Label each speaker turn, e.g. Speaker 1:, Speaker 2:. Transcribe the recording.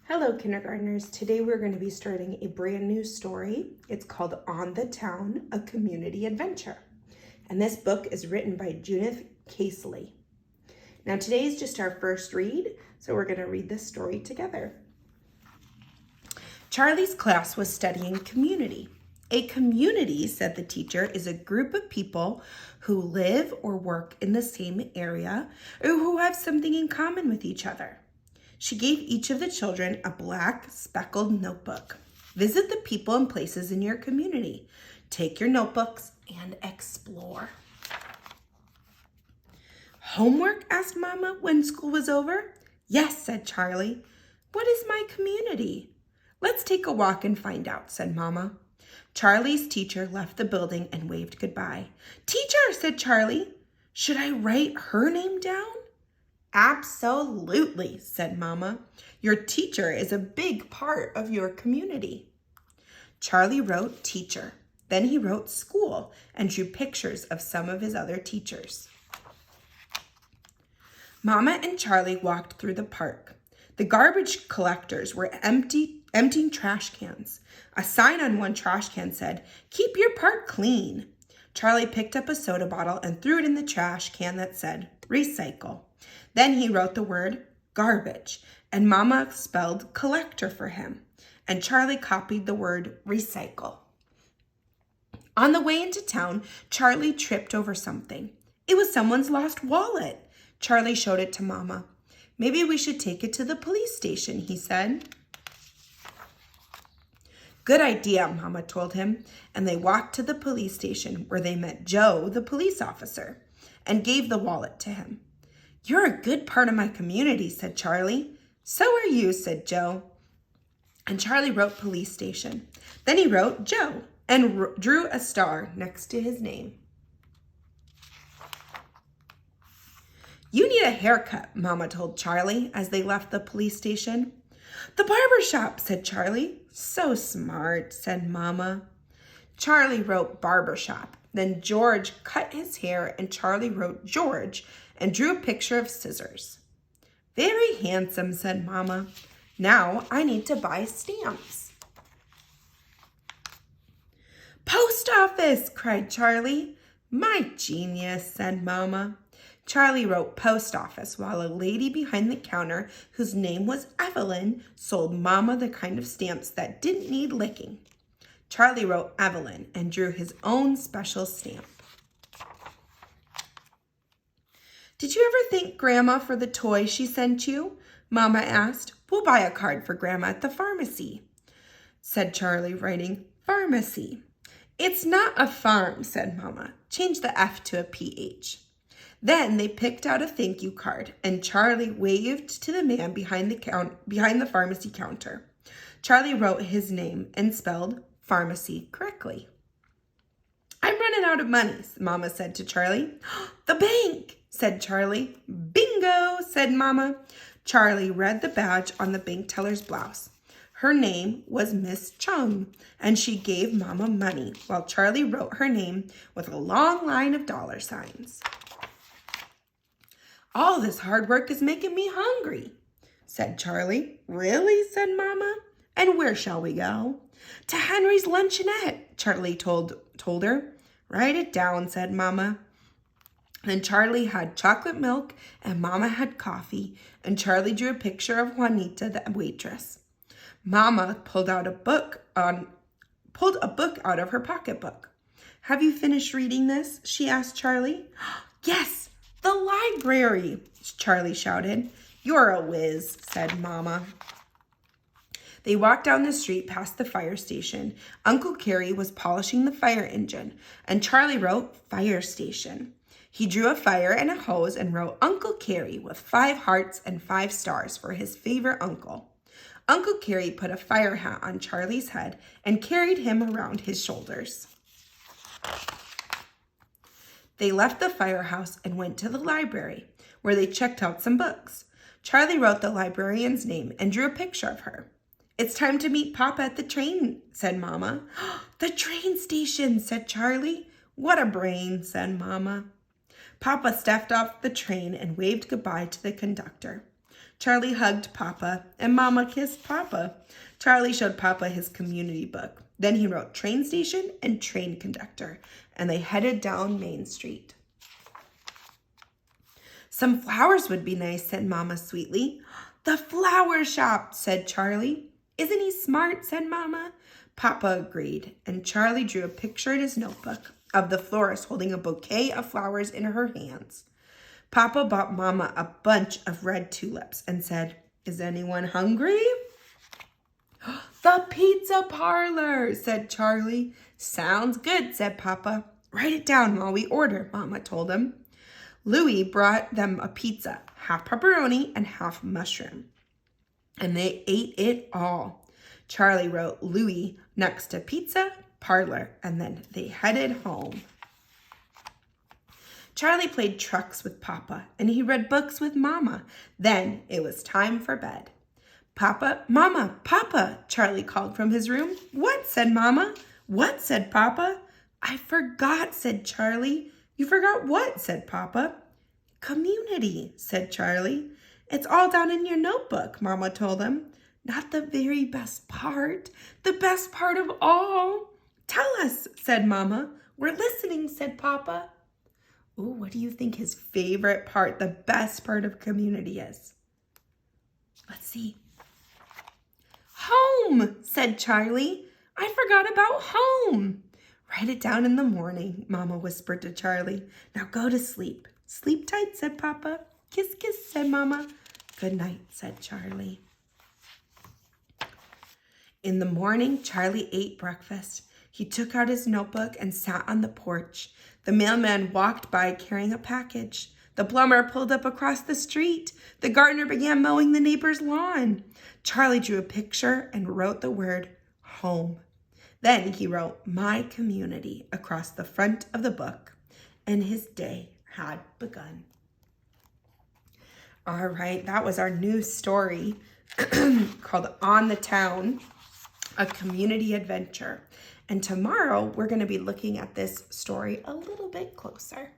Speaker 1: Hello, kindergartners. Today we're going to be starting a brand new story. It's called On the Town, A Community Adventure. And this book is written by Judith Casely. Now today is just our first read, so we're going to read this story together. Charlie's class was studying community. A community, said the teacher, is a group of people who live or work in the same area or who have something in common with each other. She gave each of the children a black speckled notebook. Visit the people and places in your community. Take your notebooks and explore. Homework? Asked Mama when school was over. Yes, said Charlie. What is my community? Let's take a walk and find out, said Mama. Charlie's teacher left the building and waved goodbye. Teacher, said Charlie, should I write her name down? Absolutely, said Mama. Your teacher is a big part of your community. Charlie wrote teacher. Then he wrote school and drew pictures of some of his other teachers. Mama and Charlie walked through the park. The garbage collectors were emptying trash cans. A sign on one trash can said, "Keep your park clean." Charlie picked up a soda bottle and threw it in the trash can that said, recycle. Then he wrote the word garbage, and Mama spelled collector for him, and Charlie copied the word recycle. On the way into town, Charlie tripped over something. It was someone's lost wallet. Charlie showed it to Mama. Maybe we should take it to the police station, he said. Good idea, Mama told him, and they walked to the police station where they met Joe, the police officer, and gave the wallet to him. You're a good part of my community, said Charlie. So are you, said Joe. And Charlie wrote police station. Then he wrote Joe and drew a star next to his name. You need a haircut, Mama told Charlie as they left the police station. The barber shop, said Charlie. So smart, said Mama. Charlie wrote barber shop. Then George cut his hair and Charlie wrote George and drew a picture of scissors. Very handsome, said Mama. Now I need to buy stamps. Post office, cried Charlie. My genius, said Mama. Charlie wrote post office while a lady behind the counter, whose name was Evelyn, sold Mama the kind of stamps that didn't need licking. Charlie wrote Evelyn and drew his own special stamp. Did you ever thank Grandma for the toy she sent you? Mama asked. We'll buy a card for Grandma at the pharmacy, said Charlie, writing pharmacy. It's not a farm, said Mama. Change the F to a PH. Then they picked out a thank you card, and Charlie waved to the man behind the pharmacy counter. Charlie wrote his name and spelled pharmacy correctly. I'm running out of money, Mama said to Charlie. The bank, said Charlie. Bingo, said Mama. Charlie read the badge on the bank teller's blouse. Her name was Miss Chung, and she gave Mama money while Charlie wrote her name with a long line of dollar signs. All this hard work is making me hungry, said Charlie. Really, said Mama. And where shall we go? To Henry's Luncheonette, Charlie told her. Write it down, said Mama. Then Charlie had chocolate milk and Mama had coffee, and Charlie drew a picture of Juanita, the waitress. Mama pulled a book out of her pocketbook. Have you finished reading this? She asked Charlie. Yes, the library, Charlie shouted. You're a whiz, said Mama. They walked down the street past the fire station. Uncle Carrie was polishing the fire engine, and Charlie wrote fire station. He drew a fire and a hose and wrote Uncle Carrie with 5 hearts and 5 stars for his favorite uncle. Uncle Carrie put a fire hat on Charlie's head and carried him around his shoulders. They left the firehouse and went to the library, where they checked out some books. Charlie wrote the librarian's name and drew a picture of her. It's time to meet Papa at the train, said Mama. The train station, said Charlie. What a brain, said Mama. Papa stepped off the train and waved goodbye to the conductor. Charlie hugged Papa, and Mama kissed Papa. Charlie showed Papa his community book. Then he wrote train station and train conductor, and they headed down Main Street. Some flowers would be nice, said Mama sweetly. The flower shop, said Charlie. Isn't he smart, said Mama. Papa agreed, and Charlie drew a picture in his notebook of the florist holding a bouquet of flowers in her hands. Papa bought Mama a bunch of red tulips and said, Is anyone hungry? The pizza parlor, said Charlie. Sounds good, said Papa. Write it down while we order, Mama told him. Louie brought them a pizza, half pepperoni and half mushroom, and they ate it all. Charlie wrote Louie next to pizza parlor, and then they headed home. Charlie played trucks with Papa, and he read books with Mama. Then it was time for bed. Papa, Mama, Papa, Charlie called from his room. What, said Mama. What, said Papa. I forgot, said Charlie. You forgot what, said Papa. Community, said Charlie. It's all down in your notebook, Mama told him. Not the very best part, the best part of all. Tell us, said Mama. We're listening, said Papa. Ooh, what do you think his favorite part, the best part of community is? Let's see. Home, said Charlie. I forgot about home. Write it down in the morning, Mama whispered to Charlie. Now go to sleep. Sleep tight, said Papa. Kiss, kiss, said Mama. Good night, said Charlie. In the morning, Charlie ate breakfast. He took out his notebook and sat on the porch. The mailman walked by carrying a package. The plumber pulled up across the street. The gardener began mowing the neighbor's lawn. Charlie drew a picture and wrote the word home. Then he wrote my community across the front of the book, and his day had begun. All right, that was our new story called On the Town, a community adventure. And tomorrow we're going to be looking at this story a little bit closer.